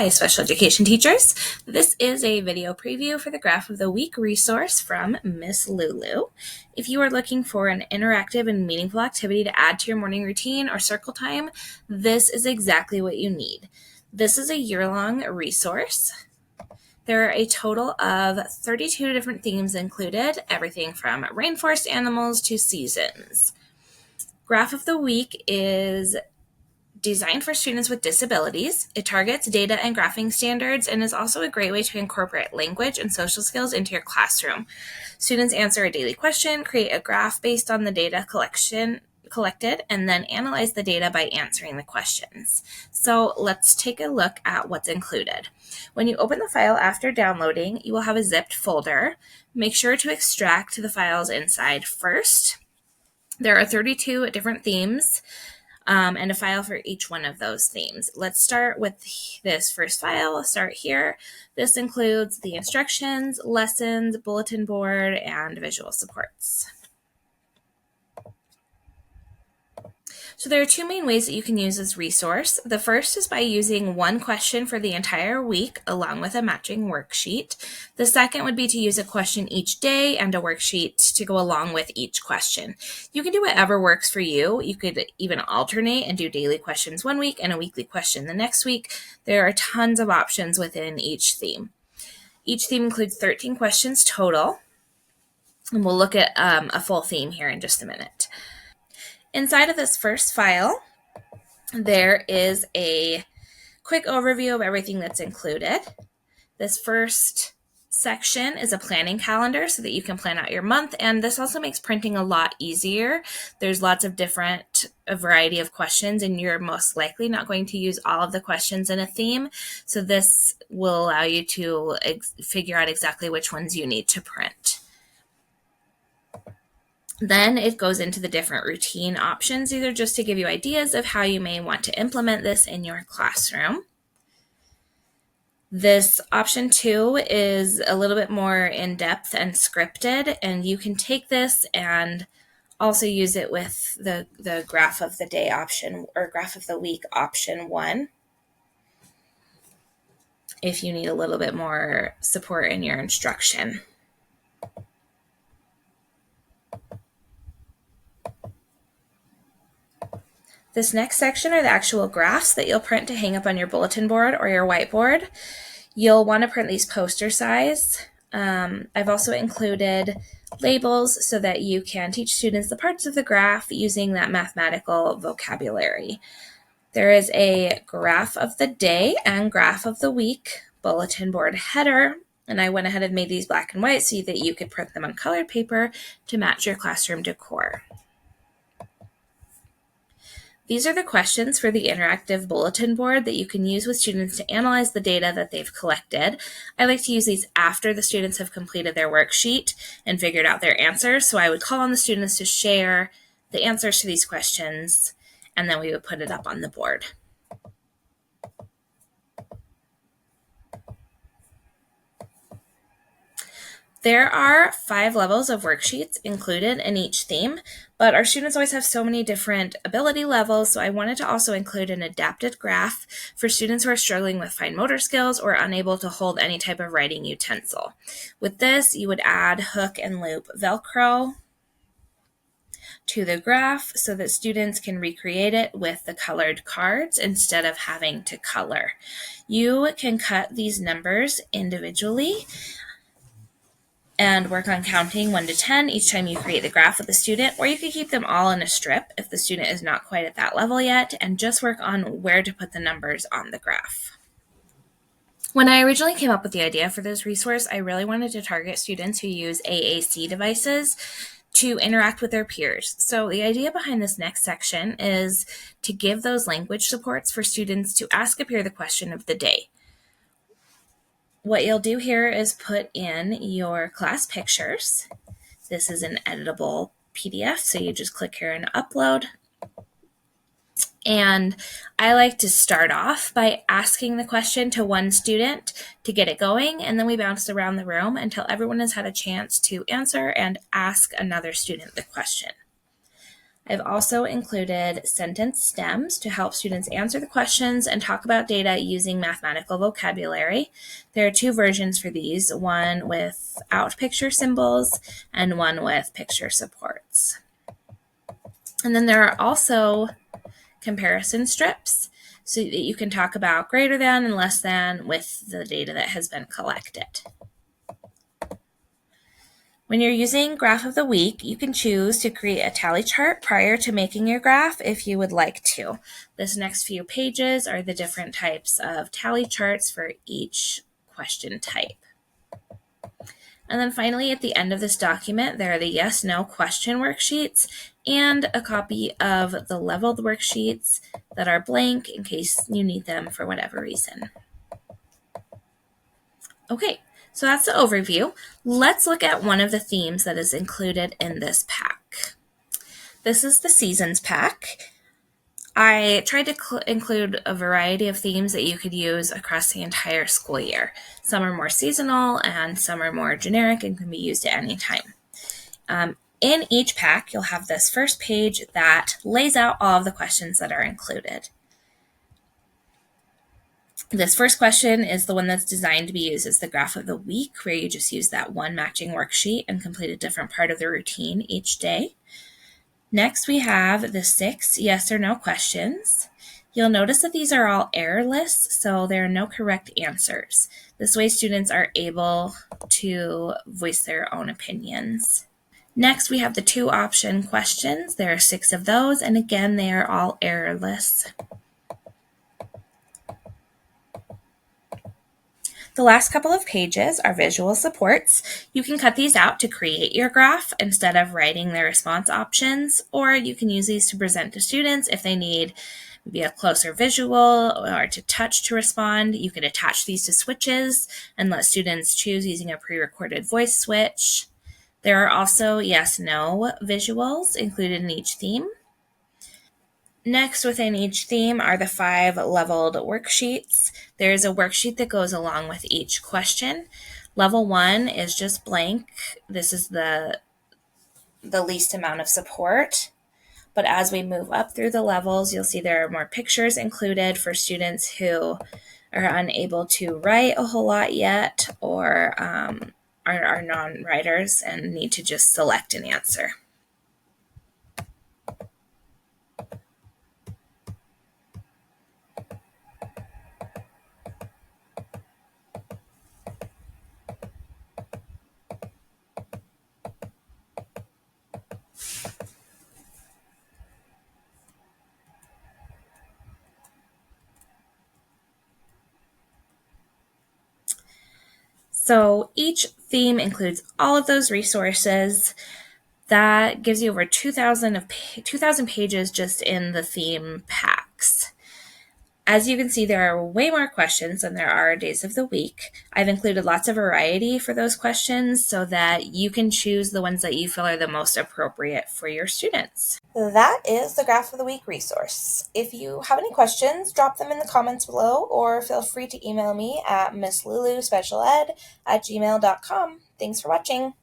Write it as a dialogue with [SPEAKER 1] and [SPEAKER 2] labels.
[SPEAKER 1] Hi, special education teachers. This is a video preview for the Graph of the Week resource from Miss Lulu. If you are looking for an interactive and meaningful activity to add to your morning routine or circle time, this is exactly what you need. This is a year-long resource. There are a total of 32 different themes included, everything from rainforest animals to seasons. Graph of the Week is designed for students with disabilities. It targets data and graphing standards and is also a great way to incorporate language and social skills into your classroom. Students answer a daily question, create a graph based on the data collected, and then analyze the data by answering the questions. So let's take a look at what's included. When you open the file after downloading, you will have a zipped folder. Make sure to extract the files inside first. There are 32 different themes and a file for each one of those themes. Let's start with this first file. I'll start here. This includes the instructions, lessons, bulletin board, and visual supports. So there are two main ways that you can use this resource. The first is by using one question for the entire week along with a matching worksheet. The second would be to use a question each day and a worksheet to go along with each question. You can do whatever works for you. You could even alternate and do daily questions one week and a weekly question the next week. There are tons of options within each theme. Each theme includes 13 questions total, and we'll look at a full theme here in just a minute. Inside of this first file, there is a quick overview of everything that's included. This first section is a planning calendar so that you can plan out your month, and this also makes printing a lot easier. There's lots of a variety of questions, and you're most likely not going to use all of the questions in a theme, so this will allow you to figure out exactly which ones you need to print. Then it goes into the different routine options. These are just to give you ideas of how you may want to implement this in your classroom. This option 2 is a little bit more in-depth and scripted, and you can take this and also use it with the graph of the day option or graph of the week option 1 if you need a little bit more support in your instruction. This next section are the actual graphs that you'll print to hang up on your bulletin board or your whiteboard. You'll want to print these poster size. I've also included labels so that you can teach students the parts of the graph using that mathematical vocabulary. There is a graph of the day and graph of the week bulletin board header, and I went ahead and made these black and white so that you could print them on colored paper to match your classroom decor. These are the questions for the interactive bulletin board that you can use with students to analyze the data that they've collected. I like to use these after the students have completed their worksheet and figured out their answers. So I would call on the students to share the answers to these questions, and then we would put it up on the board. There are 5 levels of worksheets included in each theme, but our students always have so many different ability levels, so I wanted to also include an adapted graph for students who are struggling with fine motor skills or unable to hold any type of writing utensil. With this, you would add hook and loop Velcro to the graph so that students can recreate it with the colored cards instead of having to color. You can cut these numbers individually and work on counting 1 to 10 each time you create the graph with the student, or you could keep them all in a strip if the student is not quite at that level yet, and just work on where to put the numbers on the graph. When I originally came up with the idea for this resource, I really wanted to target students who use AAC devices to interact with their peers. So the idea behind this next section is to give those language supports for students to ask a peer the question of the day. What you'll do here is put in your class pictures. This is an editable PDF, so you just click here and upload. And I like to start off by asking the question to one student to get it going, and then we bounce around the room until everyone has had a chance to answer and ask another student the question. I've also included sentence stems to help students answer the questions and talk about data using mathematical vocabulary. There are two versions for these, one without picture symbols and one with picture supports. And then there are also comparison strips so that you can talk about greater than and less than with the data that has been collected. When you're using Graph of the Week, you can choose to create a tally chart prior to making your graph if you would like to. This next few pages are the different types of tally charts for each question type. And then finally, at the end of this document, there are the yes/no question worksheets and a copy of the leveled worksheets that are blank in case you need them for whatever reason. Okay, so that's the overview. Let's look at one of the themes that is included in this pack. This is the seasons pack. I tried to include a variety of themes that you could use across the entire school year. Some are more seasonal and some are more generic and can be used at any time. In each pack, you'll have this first page that lays out all of the questions that are included. This first question is the one that's designed to be used as the graph of the week, where you just use that one matching worksheet and complete a different part of the routine each day. Next, we have the 6 yes or no questions. You'll notice that these are all errorless, so there are no correct answers. This way, students are able to voice their own opinions. Next, we have the 2 option questions. There are 6 of those, and again, they are all errorless. The last couple of pages are visual supports. You can cut these out to create your graph instead of writing the response options, or you can use these to present to students if they need maybe a closer visual or to touch to respond. You could attach these to switches and let students choose using a pre-recorded voice switch. There are also yes/no visuals included in each theme. Next, within each theme are the 5 leveled worksheets. There's a worksheet that goes along with each question. Level 1 is just blank. This is the least amount of support. But as we move up through the levels, you'll see there are more pictures included for students who are unable to write a whole lot yet or are non-writers and need to just select an answer. So each theme includes all of those resources. That gives you over 2,000 pages just in the theme packs. As you can see, there are way more questions than there are days of the week. I've included lots of variety for those questions so that you can choose the ones that you feel are the most appropriate for your students. That is the Graph of the Week resource. If you have any questions, drop them in the comments below or feel free to email me at missluluspecialed@gmail.com. Thanks for watching.